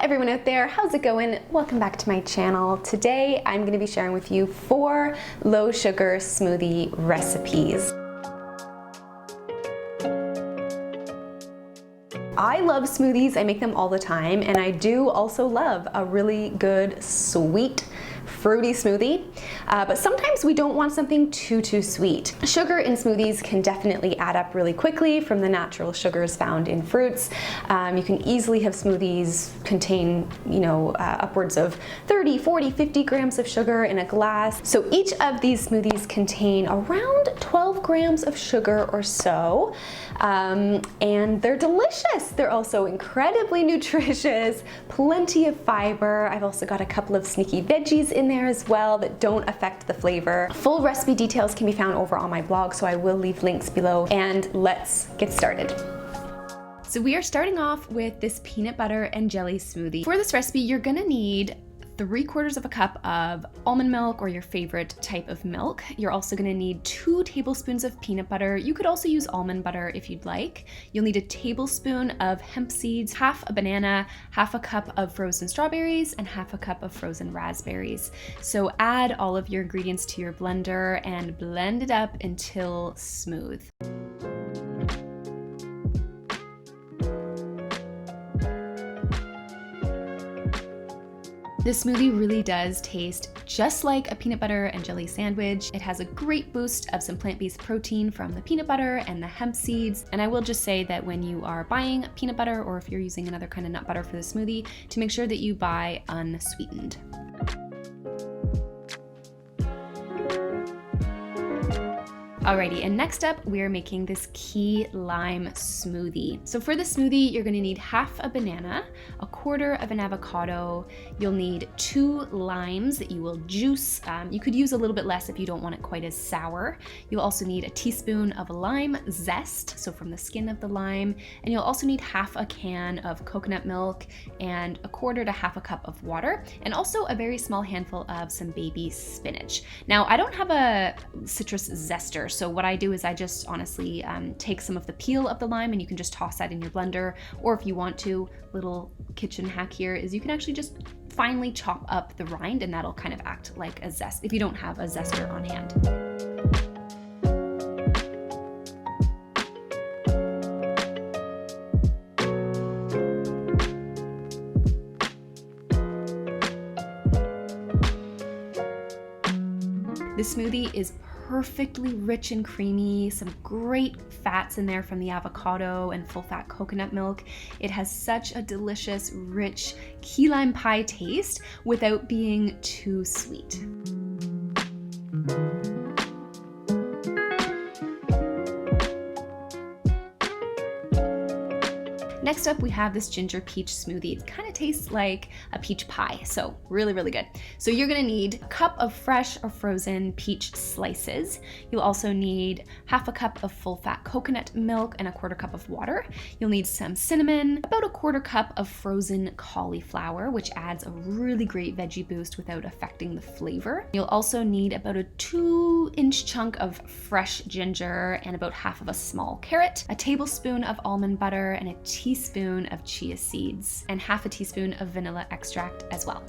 everyone out there, how's it going? Welcome back to my channel. Today I'm going to be sharing with you 4 low sugar smoothie recipes. I love smoothies, I make them all the time, and I do also love a really good sweet fruity smoothie, but sometimes we don't want something too sweet. Sugar in smoothies can definitely add up really quickly from the natural sugars found in fruits. You can easily have smoothies contain, upwards of 30, 40, 50 grams of sugar in a glass. So each of these smoothies contain around 12 grams of sugar or so, and they're delicious. They're also incredibly nutritious, plenty of fiber. I've also got a couple of sneaky veggies in there as well that don't affect the flavor. Full recipe details can be found over on my blog, so I will leave links below, and let's get started. So we are starting off with this peanut butter and jelly smoothie. For this recipe, you're gonna need 3/4 of a cup of almond milk or your favorite type of milk. You're also gonna need 2 tablespoons of peanut butter. You could also use almond butter if you'd like. You'll need a tablespoon of hemp seeds, half a banana, half a cup of frozen strawberries, and half a cup of frozen raspberries. So add all of your ingredients to your blender and blend it up until smooth. This smoothie really does taste just like a peanut butter and jelly sandwich. It has a great boost of some plant-based protein from the peanut butter and the hemp seeds. And I will just say that when you are buying peanut butter, or if you're using another kind of nut butter for the smoothie, to make sure that you buy unsweetened. Alrighty, and next up, we are making this key lime smoothie. So for the smoothie, you're gonna need half a banana, 1/4 of an avocado. You'll need 2 limes that you will juice. You could use a little bit less if you don't want it quite as sour. You'll also need a teaspoon of lime zest, so from the skin of the lime. And you'll also need half a can of coconut milk and 1/4 to half a cup of water, and also a very small handful of some baby spinach. Now, I don't have a citrus zester, so what I do is I just honestly take some of the peel of the lime, and you can just toss that in your blender. Or if you want to, little kitchen hack here is you can actually just finely chop up the rind, and that'll kind of act like a zest if you don't have a zester on hand. This smoothie is perfectly rich and creamy, some great fats in there from the avocado and full fat coconut milk. It has such a delicious, rich key lime pie taste without being too sweet. Next up, we have this ginger peach smoothie. It kind of tastes like a peach pie, so really good. So you're gonna need a cup of fresh or frozen peach slices. You'll also need half a cup of full fat coconut milk and 1/4 cup of water. You'll need some cinnamon, about 1/4 cup of frozen cauliflower, which adds a really great veggie boost without affecting the flavor. You'll also need about a 2-inch chunk of fresh ginger and about half of a small carrot, a tablespoon of almond butter, and a teaspoon of chia seeds, and half a teaspoon of vanilla extract as well.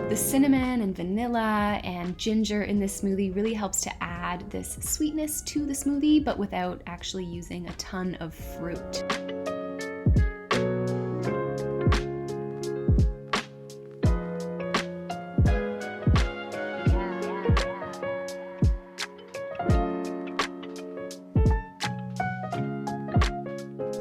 The cinnamon and vanilla and ginger in this smoothie really helps to add this sweetness to the smoothie, but without actually using a ton of fruit.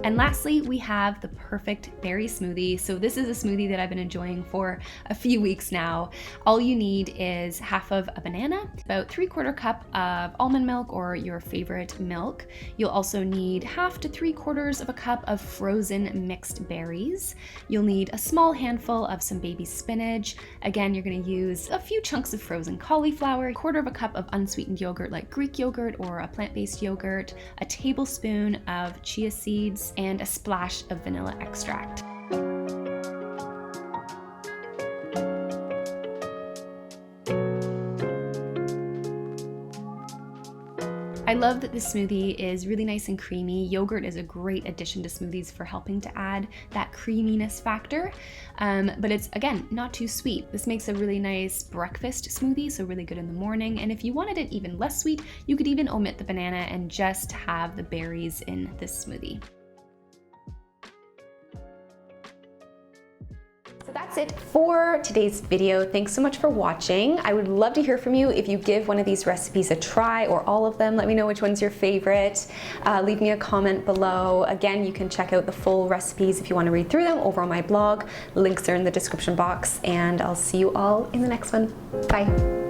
And lastly, we have the perfect berry smoothie. So this is a smoothie that I've been enjoying for a few weeks now. All you need is half of a banana, about 3/4 cup of almond milk or your favorite milk. You'll also need half to 3/4 of a cup of frozen mixed berries. You'll need a small handful of some baby spinach. Again, you're gonna use a few chunks of frozen cauliflower, 1/4 of a cup of unsweetened yogurt like Greek yogurt or a plant-based yogurt, a tablespoon of chia seeds, and a splash of vanilla extract. I love that this smoothie is really nice and creamy. Yogurt is a great addition to smoothies for helping to add that creaminess factor, but it's, again, not too sweet. This makes a really nice breakfast smoothie, so really good in the morning. And if you wanted it even less sweet, you could even omit the banana and just have the berries in this smoothie. So that's it for today's video. Thanks so much for watching. I would love to hear from you if you give one of these recipes a try, or all of them. Let me know which one's your favorite. Leave me a comment below. Again, you can check out the full recipes if you want to read through them over on my blog. Links are in the description box, and I'll see you all in the next one. Bye.